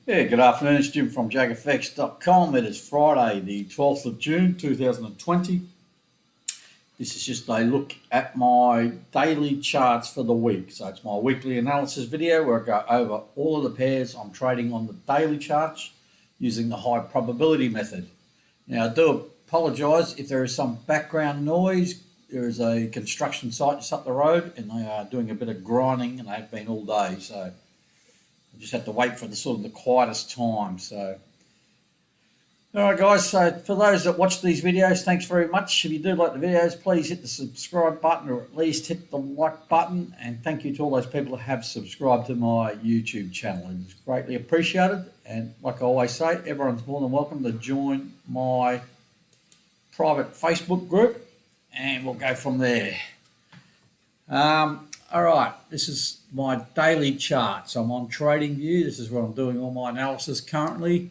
Yeah, good afternoon. It's Jim from JAGfx.com. It is Friday, the 12th of June, 2020. This is just a look at my daily charts for the week. So it's my weekly analysis video where I go over all of the pairs I'm trading on the daily charts using the high probability method. Now, I do apologise if there is some background noise. There is a construction site just up the road and they are doing a bit of grinding, and they've been all day. So I just have to wait for the quietest time. So, all right, guys. So for those that watch these videos, thanks very much. If you do like the videos, please hit the subscribe button or at least hit the like button. And thank you to all those people that have subscribed to my YouTube channel. It's greatly appreciated. And like I always say, everyone's more than welcome to join my private Facebook group, and we'll go from there. All right, this is my daily chart. So I'm on TradingView. This is where I'm doing all my analysis currently.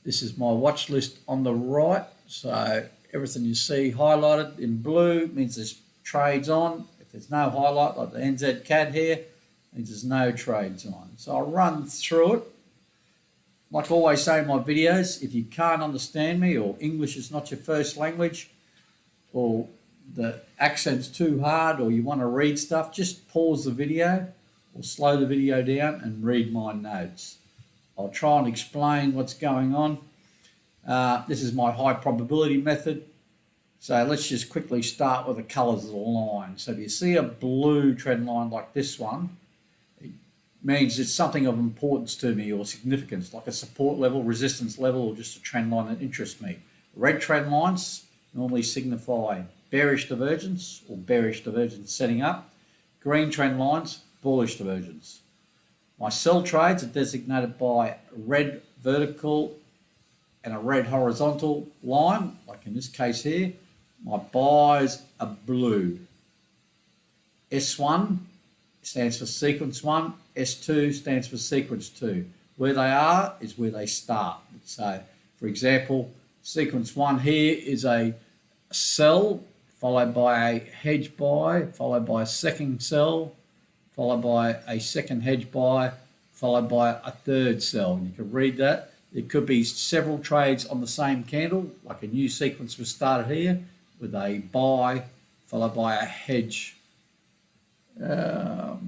This is my watch list on the right. So everything you see highlighted in blue means there's trades on. If there's no highlight, like the NZ CAD here, it means there's no trades on. So I'll run through it. Like I always say in my videos, if you can't understand me or English is not your first language, or the accent's too hard, or you want to read stuff, just pause the video or slow the video down and read my notes. I'll try and explain what's going on. This is my high probability method. So let's just quickly start with the colors of the line. So if you see a blue trend line like this one, it means it's something of importance to me or significance, like a support level, resistance level, or just a trend line that interests me. Red trend lines normally signify bearish divergence or bearish divergence setting up. Green trend lines, bullish divergence. My sell trades are designated by a red vertical and a red horizontal line, like in this case here. My buys are blue. S1 stands for sequence 1, S2 stands for sequence 2. Where they are is where they start. So, for example, sequence 1 here is a sell, followed by a hedge buy, followed by a second sell, followed by a second hedge buy, followed by a third sell. And you can read that. There could be several trades on the same candle, like a new sequence was started here with a buy, followed by a hedge. Oh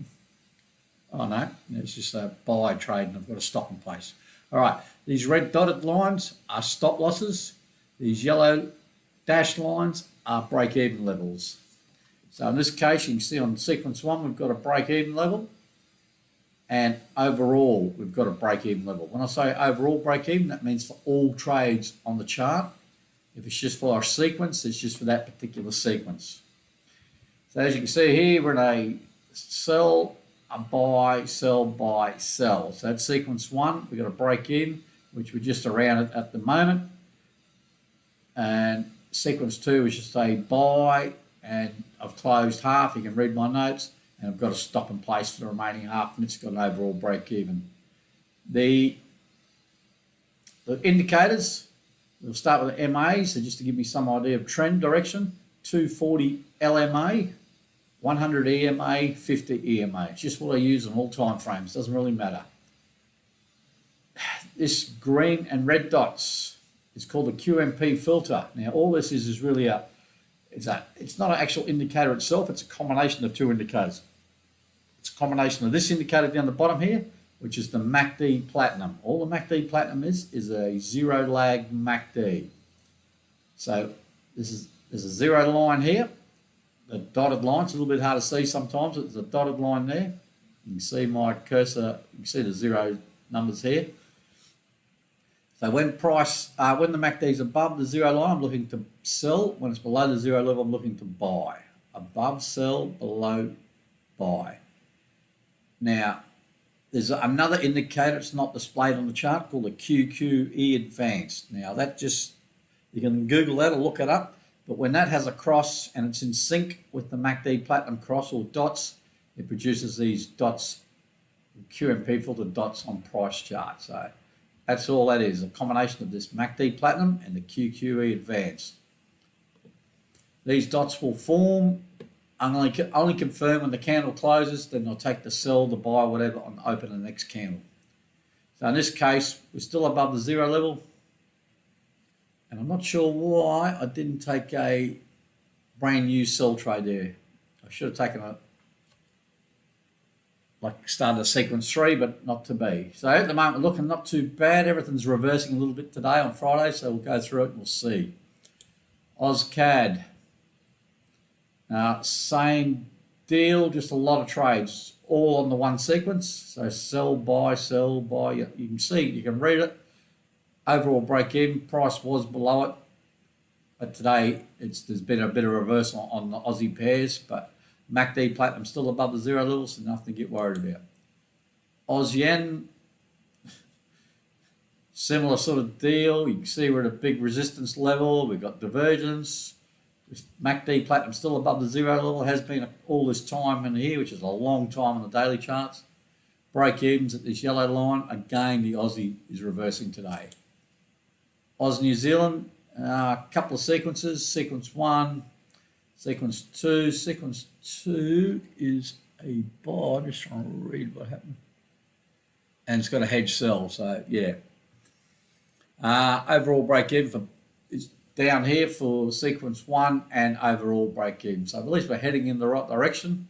no, it's just a buy trade and I've got a stop in place. All right, these red dotted lines are stop losses. These yellow dashed lines are break-even levels. So in this case, you can see on sequence 1, we've got a break-even level, and overall, we've got a break-even level. When I say overall break-even, that means for all trades on the chart. If it's just for a sequence, it's just for that particular sequence. So as you can see here, we're in a sell, a buy, sell, buy, sell. So that's sequence 1. We've got a break-in, which we're just around it at the moment. And sequence 2 is just a buy, and I've closed half. You can read my notes, and I've got a stop in place for the remaining half, and it's got an overall break even. The indicators, we'll start with the MA, so just to give me some idea of trend direction. 240 LMA, 100 EMA, 50 EMA. It's just what I use on all time frames, doesn't really matter. This green and red dots, it's called a Qmp filter. Now, all this is really it's not an actual indicator itself. It's a combination of two indicators. It's a combination of this indicator down the bottom here, which is the MACD Platinum. All the MACD Platinum is a zero lag MACD. So there's a zero line here. The dotted line, it's a little bit hard to see sometimes. There's a dotted line there. You can see my cursor. You can see the zero numbers here. So when the MACD is above the zero line, I'm looking to sell. When it's below the zero level, I'm looking to buy. Above, sell, below, buy. Now, there's another indicator. It's not displayed on the chart called the QQE Advanced. Now, you can Google that or look it up. But when that has a cross and it's in sync with the MACD Platinum cross or dots, it produces these dots, Qmp Filter dots on price chart. So that's all that is, a combination of this MACD Platinum and the QQE Advanced. These dots will form, only confirm when the candle closes, then I'll take the sell, the buy, whatever, on open the next candle. So in this case, we're still above the zero level. And I'm not sure why I didn't take a brand new sell trade there. I should have taken started a sequence 3, but not to be. So at the moment, looking not too bad. Everything's reversing a little bit today on Friday, so we'll go through it and we'll see. AusCAD. Same deal, just a lot of trades, all on the one sequence. So sell, buy, sell, buy. You can see, you can read it. Overall break even, price was below it. But today, there's been a bit of reversal on the Aussie pairs, but MACD Platinum still above the zero level, so nothing to get worried about. Aus Yen, similar sort of deal. You can see we're at a big resistance level. We've got Divergence. MACD Platinum still above the zero level, has been all this time in here, which is a long time on the daily charts. Break evens at this yellow line. Again, the Aussie is reversing today. Aus New Zealand, a couple of sequences. Sequence 1, sequence 2. Sequence 2 is a buy. I'm just trying to read what happened. And it's got a hedge sell, so yeah. Overall break even is down here for sequence 1 and overall break even. So at least we're heading in the right direction.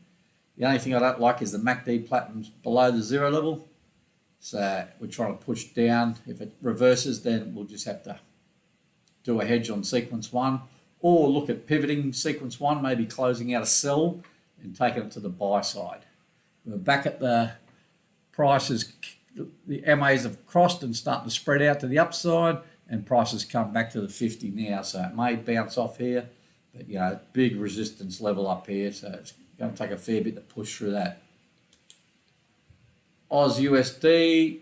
The only thing I don't like is the MACD Platinum's below the zero level. So we're trying to push down. If it reverses, then we'll just have to do a hedge on sequence 1 or look at pivoting sequence 1, maybe closing out a sell and taking it to the buy side. We're back at the prices. The MAs have crossed and starting to spread out to the upside, and prices come back to the 50 now. So it may bounce off here, but big resistance level up here. So it's going to take a fair bit to push through that. Aus USD.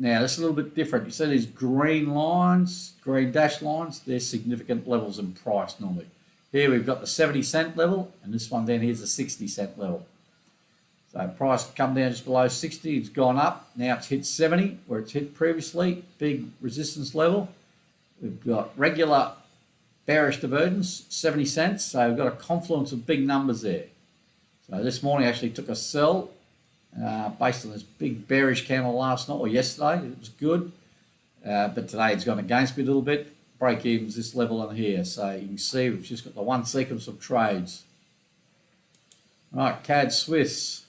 Now, this is a little bit different. You see these green lines, green dashed lines, they're significant levels in price normally. Here we've got the 70-cent level, and this one down here is the 60-cent level. So price come down just below 60, it's gone up. Now it's hit 70, where it's hit previously, big resistance level. We've got regular bearish divergence, 70 cents, so we've got a confluence of big numbers there. So this morning actually took a sell. Based on this big bearish candle last night or yesterday, it was good, but today it's gone against me a little bit. Break evens this level in here, so you can see we've just got the one sequence of trades. Right, Cad Swiss.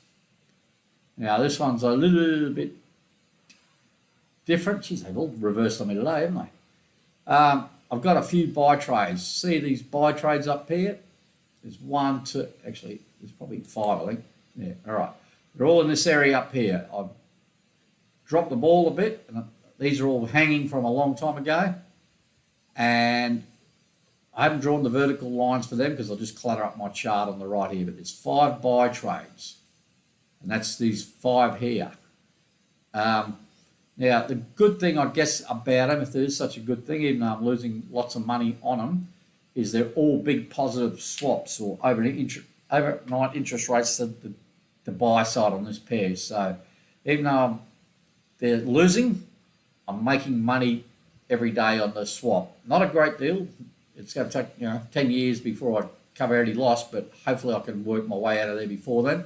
Now this one's a little bit different. Geez, they've all reversed on me today, haven't they? I've got a few buy trades. See these buy trades up here? There's 1, 2, actually there's probably 5, I think. Yeah, all right. They're all in this area up here. I've dropped the ball a bit, and these are all hanging from a long time ago. And I haven't drawn the vertical lines for them because I'll just clutter up my chart on the right here. But there's 5 buy trades, and that's these 5 here. Now, the good thing, I guess, about them, if there is such a good thing, even though I'm losing lots of money on them, is they're all big positive swaps or overnight interest rates to the buy side on this pair. So even though they're losing, I'm making money every day on the swap. Not a great deal. It's going to take 10 years before I cover any loss, but hopefully I can work my way out of there before then.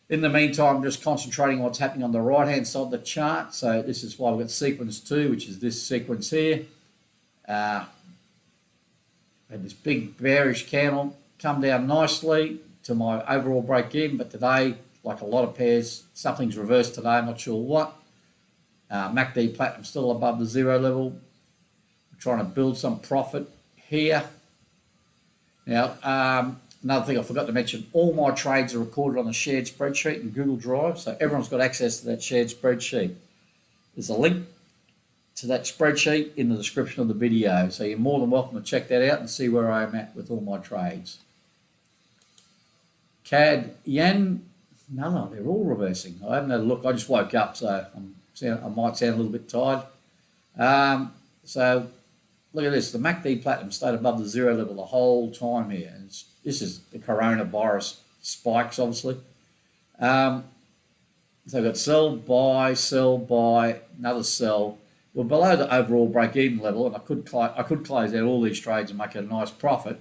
In the meantime, I'm just concentrating on what's happening on the right-hand side of the chart. So this is why we've got sequence 2, which is this sequence here. And this big bearish candle come down nicely to my overall break even, but today, like a lot of pairs, something's reversed today. I'm not sure what. MACD Platinum still above the zero level. I'm trying to build some profit here. Now, another thing I forgot to mention, all my trades are recorded on a shared spreadsheet in Google Drive, so everyone's got access to that shared spreadsheet. There's a link to that spreadsheet in the description of the video, so you're more than welcome to check that out and see where I'm at with all my trades. Cad Yen, no, they're all reversing. I haven't had a look. I just woke up, so I might sound a little bit tired. So look at this. The MACD Platinum stayed above the zero level the whole time here. And this is the coronavirus spikes, obviously. So I've got sell, buy, another sell. We're below the overall break-even level, and I could close out all these trades and make a nice profit.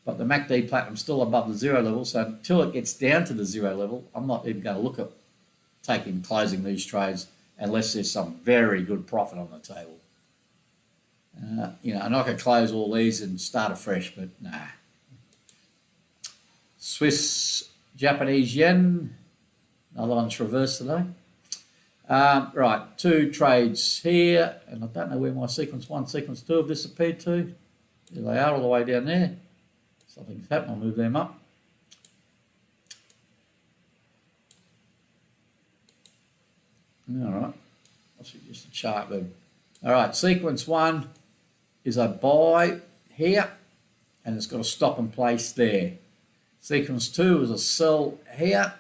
But the MACD Platinum still above the zero level, so until it gets down to the zero level, I'm not even going to look at closing these trades unless there's some very good profit on the table. And I could close all these and start afresh, but nah. Swiss, Japanese yen, another one's reversed today. Right, 2 trades here, and I don't know where my sequence 1, sequence 2 have disappeared to. There they are, all the way down there. Something's happened, I'll move them up. All right, that's just a chart move. All right, sequence 1 is a buy here, and it's got a stop in place there. Sequence 2 is a sell here,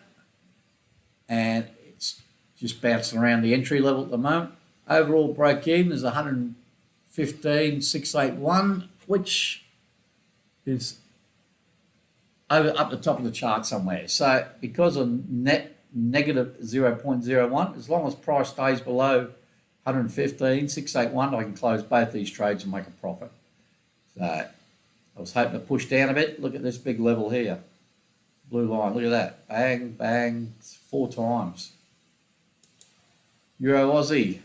and it's just bouncing around the entry level at the moment. Overall break even is 115,681, which is up the top of the chart somewhere. So because of net negative 0.01, as long as price stays below 115,681, I can close both these trades and make a profit. So I was hoping to push down a bit. Look at this big level here. Blue line, look at that. Bang, bang, 4 times. Euro Aussie.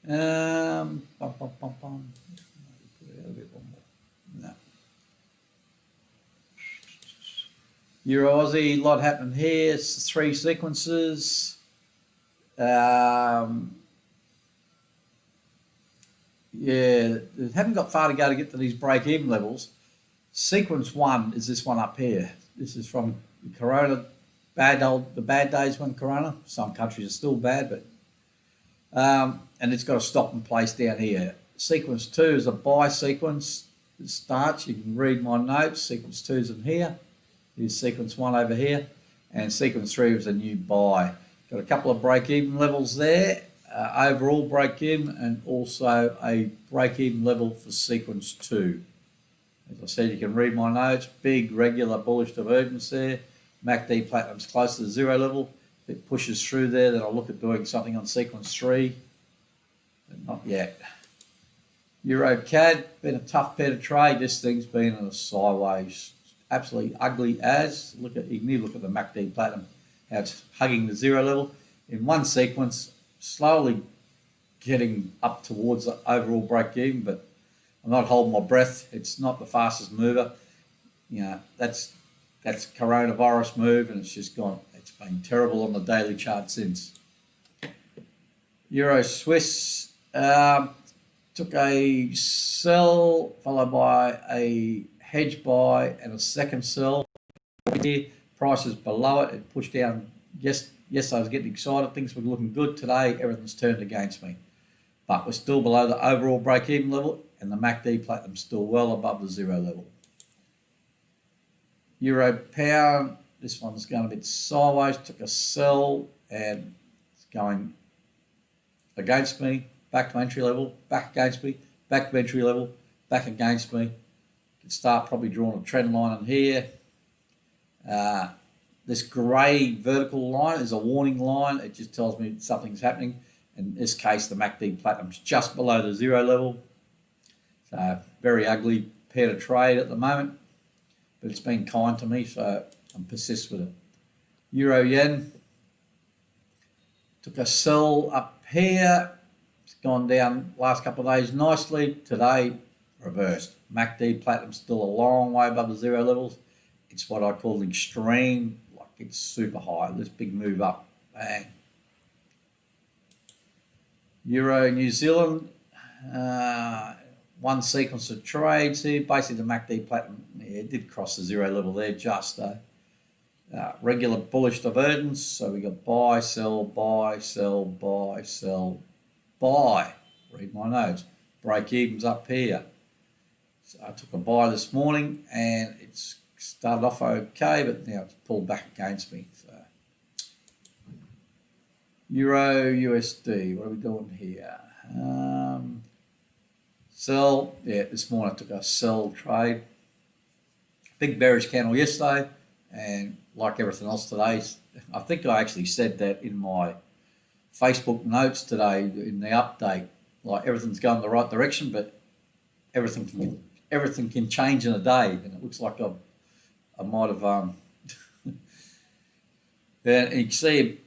Put it out a bit more. No. Euro Aussie, lot happening here. It's 3 sequences. Yeah, they haven't got far to go to get to these break-even levels. Sequence 1 is this one up here. This is from Corona, the bad days when Corona. Some countries are still bad, but and it's got a stop in place down here. Sequence 2 is a buy sequence. It starts. You can read my notes. Sequence 2 is in here. Here's sequence 1 over here, and sequence 3 was a new buy. Got a couple of break-even levels there. Overall break-even, and also a break-even level for sequence 2. As I said, you can read my notes. Big, regular bullish divergence there. MACD Platinum's close to the 0 level. If it pushes through there, then I'll look at doing something on sequence 3. But not yet. Euro Cad, been a tough pair to trade. This thing's been in a sideways. Absolutely ugly as. You can even look at the MACD Platinum, how it's hugging the 0 level. In one sequence, slowly getting up towards the overall break-even, but I'm not holding my breath. It's not the fastest mover. That's coronavirus move, and it's just gone. It's been terrible on the daily chart since. Euro Swiss took a sell followed by a hedge buy and a second sell. Here, prices below it. It pushed down. Yes, I was getting excited. Things were looking good. Today, everything's turned against me. But we're still below the overall break-even level, and the MACD Platinum's still well above the 0 level. Euro Pound, this one's going a bit sideways. Took a sell, and it's going against me. Back to entry level, back against me, back to entry level, back against me. Can start probably drawing a trend line in here. This grey vertical line is a warning line. It just tells me something's happening. In this case, the MACD Platinum's just below the 0 level. So very ugly pair to trade at the moment. But it's been kind to me, so I'm persist with it. Euro Yen. Took a sell up here. It's gone down last couple of days nicely. Today, reversed. MACD Platinum's still a long way above the 0 levels. It's what I call extreme, like it's super high. This big move up, bang. Euro New Zealand, one sequence of trades here. Basically, the MACD Platinum, it did cross the 0 level there just though. Regular bullish divergence. So we got buy, sell, buy, sell, buy, sell, buy. Read my notes. Break evens up here. So I took a buy this morning, and it's started off okay, but now it's pulled back against me. So Euro USD, what are we doing here? Sell, yeah, this morning I took a sell trade. Big bearish candle yesterday, and like everything else today, I think I actually said that in my Facebook notes today in the update. Like everything's going the right direction, but everything can change in a day, and it looks like I might have and you can see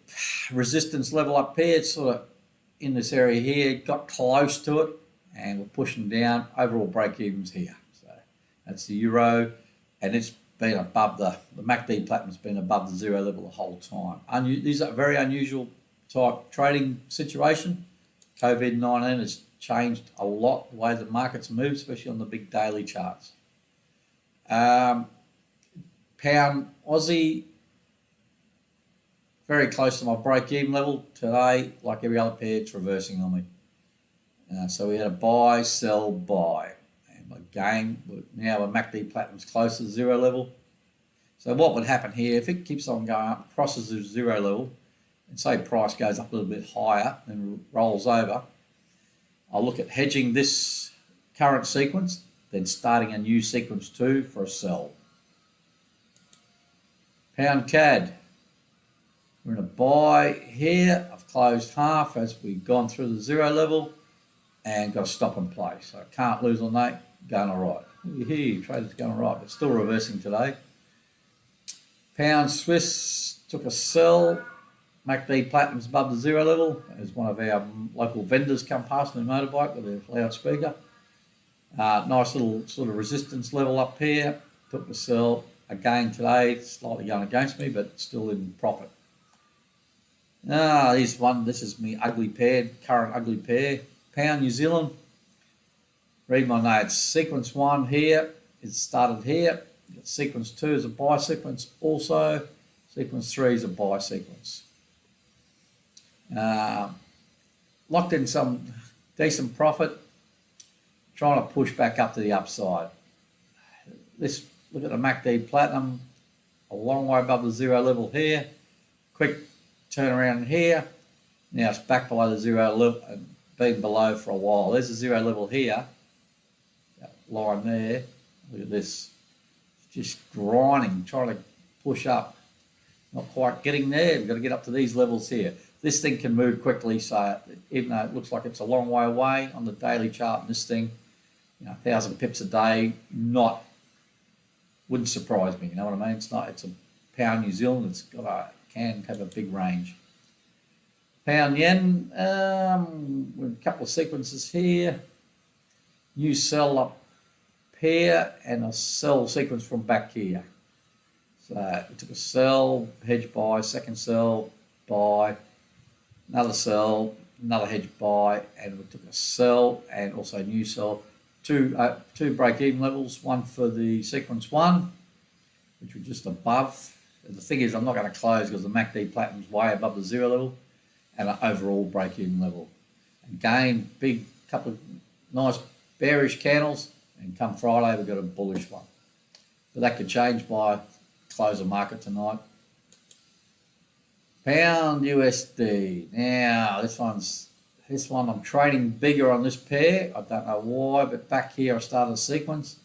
resistance level up here. It's sort of in this area here, got close to it, and we're pushing down. Overall break-evens here. So that's the euro, and it's been above the MACD platinum's been above the zero level the whole time. These are very unusual type trading situation. COVID-19 has changed a lot the way the markets move, especially on the big daily charts. Pound Aussie, very close to my break-even level today. Like every other pair, it's reversing on me. So we had a buy, sell, buy. And again, now our MACD platinum's close to the zero level. So what would happen here, if it keeps on going up, crosses the zero level, and say price goes up a little bit higher and rolls over, I'll look at hedging this current sequence, then starting a new sequence 2 for a sell. Pound CAD, we're in a buy here. I've closed half as we've gone through the zero level and got to stop and play. So I can't lose on that, going all right. Here, trader's going all right, but still reversing today. Pound Swiss took a sell. MACD platinum's above the zero level as one of our local vendors come past in a motorbike with a loudspeaker. Nice little sort of resistance level up here. Took the sell again today, slightly going against me, but still in profit. This is me ugly pair, current ugly pair. Pound New Zealand. Read my notes. Sequence 1 here. It started here. Sequence 2 is a buy sequence also. Sequence 3 is a buy sequence. Locked in some decent profit, trying to push back up to the upside. Let's look at the MACD platinum, a long way above the zero level here. Quick turnaround here. Now it's back below the zero level and been below for a while. There's a zero level here. That line there. Look at this. It's just grinding, trying to push up. Not quite getting there. We've got to get up to these levels here. This thing can move quickly, so even though it looks like it's a long way away on the daily chart, and this thing, 1,000 pips a day, wouldn't surprise me. You know what I mean? It's a pound New Zealand. It's can have a big range. Pound yen, with a couple of sequences here. New sell up here and a sell sequence from back here. So we took a sell, hedge buy, second sell, buy, another sell, another hedge buy, and we took a sell and also a new sell. Two break-even levels, one for the sequence 1, which was just above. The thing is, I'm not going to close because the MACD platinum's way above the zero level, and an overall break-even level. Again, big couple of nice bearish candles, and come Friday we've got a bullish one. But that could change by close of market tonight. Pound USD. Now this one I'm trading bigger on this pair. I don't know why, but back here I started a sequence,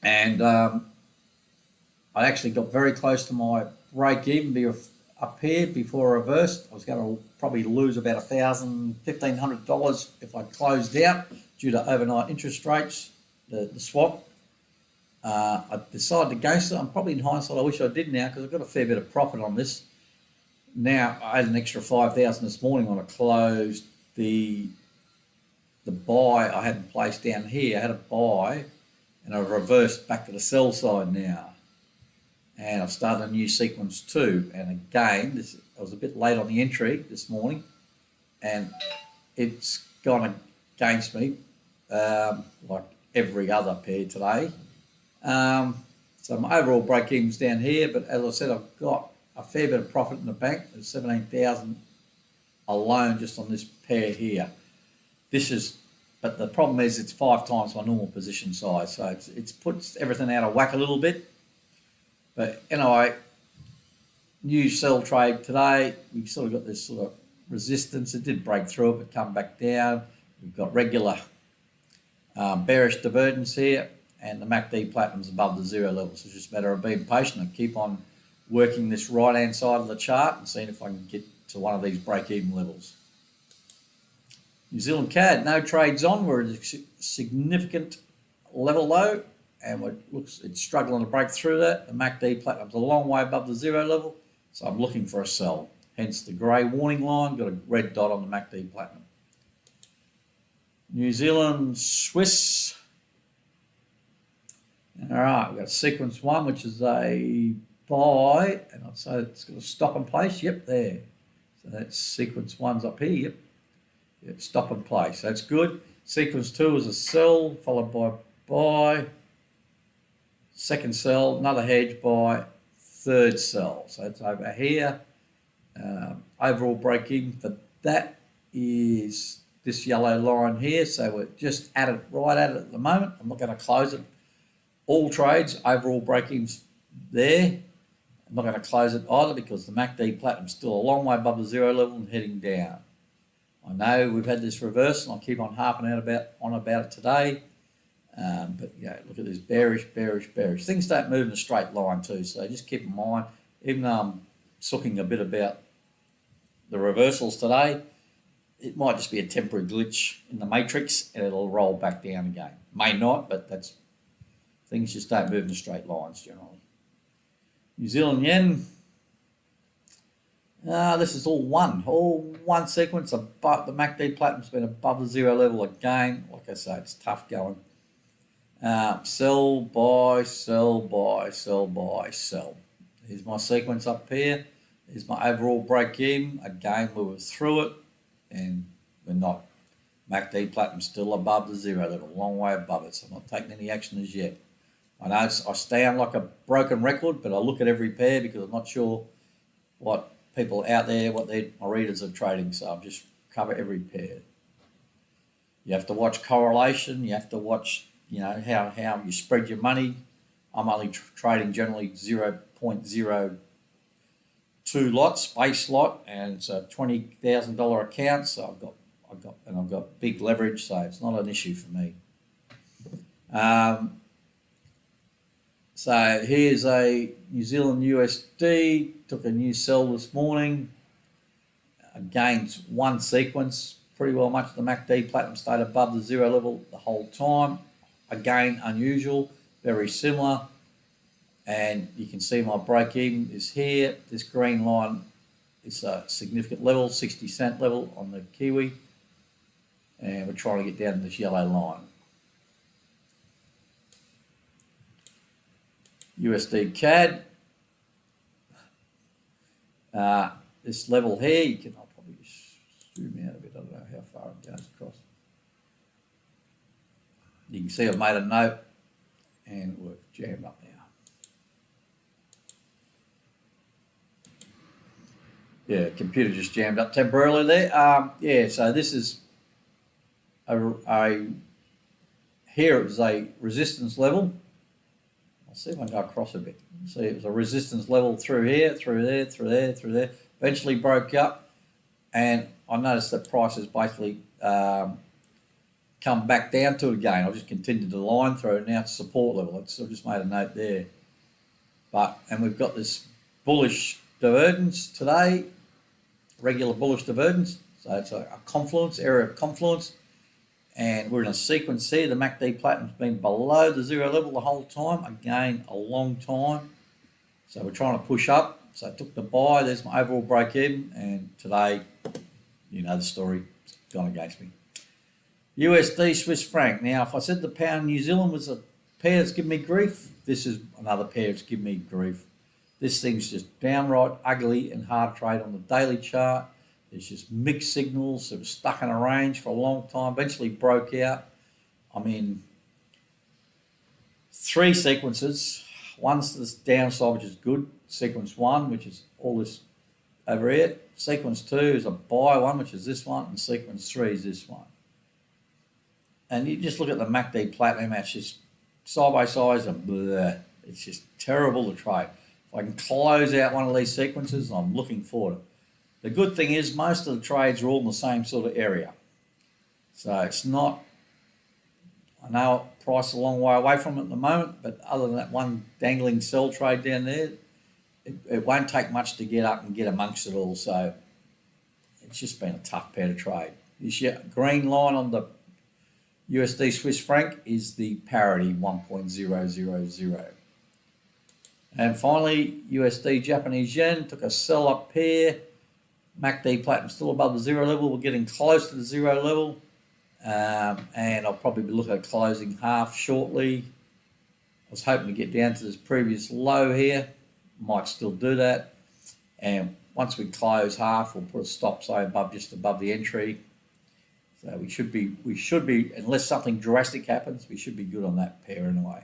and I actually got very close to my break even up here before I reversed. I was going to probably lose about $1,500 if I closed out due to overnight interest rates, the swap. I decided against it. I'm probably in hindsight, I wish I did now because I've got a fair bit of profit on this. Now I had an extra 5,000 this morning when I closed the buy I had in place down here. I had a buy and I've reversed back to the sell side now. And I've started a new sequence 2. And again, I was a bit late on the entry this morning and it's gone against me like every other pair today. So my overall break-even's down here, but as I said, I've got a fair bit of profit in the bank. There's 17,000 alone just on this pair here. But the problem is it's 5 times my normal position size, so it's puts everything out of whack a little bit. But anyway, new sell trade today. We've sort of got this sort of resistance. It did break through it, but come back down. We've got regular bearish divergence here, and the MACD platinum's above the zero level. So it's just a matter of being patient and keep on working this right-hand side of the chart and seeing if I can get to one of these break-even levels. New Zealand CAD, no trades on. We're at a significant level low, and it's struggling to break through that. The MACD platinum's a long way above the zero level, So I'm looking for a sell. Hence the grey warning line, got a red dot on the MACD Platinum. New Zealand Swiss. All right, we've got sequence 1, which is a buy, and I'd say it's got a stop in place. Yep, there. So that's sequence 1's up here. Yep, stop in place. That's good. Sequence 2 is a sell, followed by buy. Second sell, another hedge buy, third sell. So it's over here. Overall break even for that is this yellow line here. So we're just at it, right at it at the moment. I'm not going to close it. All trades, overall break even's there. I'm not going to close it either because the MACD Platinum's still a long way above the zero level and heading down. I know we've had this reverse, and I'll keep on harping out about it today. But yeah, look at this bearish, bearish, bearish. Things don't move in a straight line too, so just keep in mind. Even though I'm sooking a bit about the reversals today, it might just be a temporary glitch in the matrix, and it'll roll back down again. May not, but that's things just don't move in straight lines generally. New Zealand yen. This is all one sequence. But the MACD Platinum's been above the zero level again. Like I say, it's tough going. Sell, buy, sell, buy, sell, buy, sell. Here's my sequence up here. Here's my overall break even. Again, we were through it, and we're not. MACD Platinum's still above the zero level, a long way above it, so I'm not taking any action as yet. I know I sound like a broken record, but I look at every pair because I'm not sure what people out there, my readers are trading, so I'll just cover every pair. You have to watch correlation. You have to watch, how you spread your money. I'm only trading generally 0.02 lots, base lot, and it's a $20,000 account, so I've got big leverage, so it's not an issue for me. So here's a New Zealand USD, took a new sell this morning. Again, one sequence, pretty well much the MACD Platinum stayed above the zero level the whole time. Again, unusual, very similar. And you can see my break even is here. This green line is a significant level, 60-cent level on the Kiwi. And we're trying to get down to this yellow line. USD CAD. This level here, I'll probably zoom out a bit. I don't know how far it goes across. You can see I've made a note and we're jammed up now. Yeah, computer just jammed up temporarily there. So this is here it was a resistance level. I'll see if I can go across a bit. See, it was a resistance level through here, through there, through there, through there. Eventually broke up, and I noticed that price has basically come back down to it again. I just continued the line through, and now it's support level. So I just made a note there. And we've got this bullish divergence today, regular bullish divergence. So it's a confluence, area of confluence. And we're in a sequence here. The MACD Platinum's been below the zero level the whole time. Again, a long time. So we're trying to push up. So I took the buy. There's my overall break even. And today, you know the story. It's gone against me. USD Swiss franc. Now, if I said the pound New Zealand was a pair that's giving me grief, this is another pair that's giving me grief. This thing's just downright ugly and hard to trade on the daily chart. It's just mixed signals. It was stuck in a range for a long time, eventually broke out. I mean, three sequences. One's this downside, which is good. Sequence 1, which is all this over here. Sequence 2 is a buy one, which is this one. And sequence 3 is this one. And you just look at the MACD Platinum, it's just side by side and bleh. It's just terrible to trade. If I can close out one of these sequences, I'm looking for it. The good thing is most of the trades are all in the same sort of area. So it's not, I know price is a long way away from it at the moment, but other than that one dangling sell trade down there, it won't take much to get up and get amongst it all. So it's just been a tough pair to trade. This green line on the USD Swiss franc is the parity 1.000. And finally, USD Japanese yen took a sell up here. MACD platinum still above the zero level. We're getting close to the zero level. And I'll probably be looking at closing half shortly. I was hoping to get down to this previous low here. Might still do that. And once we close half, we'll put a stop say just above the entry. So we should be, unless something drastic happens, we should be good on that pair anyway.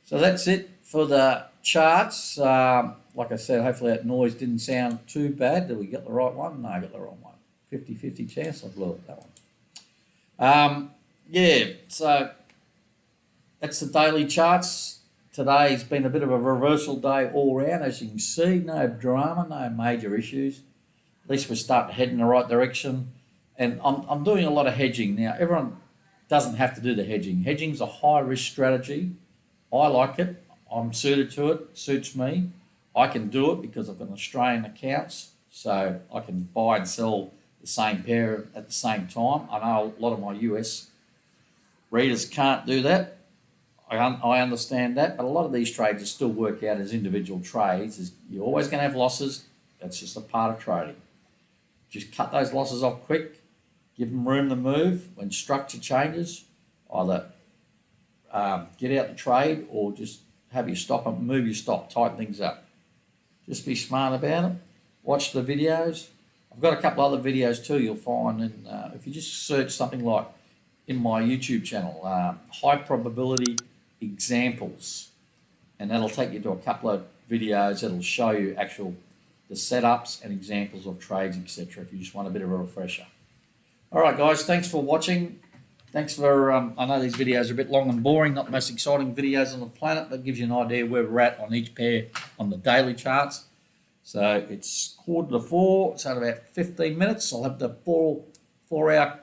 So that's it for the charts. Like I said, hopefully that noise didn't sound too bad. Did we get the right one? No, I got the wrong one. 50-50 chance I blew it, that one. Yeah, so that's the daily charts. Today's been a bit of a reversal day all round, as you can see. No drama, no major issues. At least we're starting to head in the right direction. And I'm doing a lot of hedging. Now, everyone doesn't have to do the hedging. Hedging's a high-risk strategy. I like it. I'm suited to it. Suits me. I can do it because I've got Australian accounts, so I can buy and sell the same pair at the same time. I know a lot of my US readers can't do that. I understand that, but a lot of these trades still work out as individual trades. You're always going to have losses. That's just a part of trading. Just cut those losses off quick. Give them room to move. When structure changes, either get out the trade or just have your stop and move your stop, tighten things up. Just be smart about it. Watch the videos. I've got a couple other videos too you'll find, and if you just search something like in my YouTube channel, high probability examples, and that'll take you to a couple of videos that'll show you the setups and examples of trades, etc. if you just want a bit of a refresher. All right, guys, thanks for watching. Thanks for, I know these videos are a bit long and boring, not the most exciting videos on the planet, but gives you an idea where we're at on each pair on the daily charts. So it's 3:45, so in about 15 minutes, I'll have the 4-hour,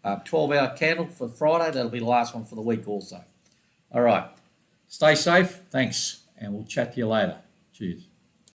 12-hour candle for Friday. That'll be the last one for the week also. All right, stay safe, thanks, and we'll chat to you later. Cheers.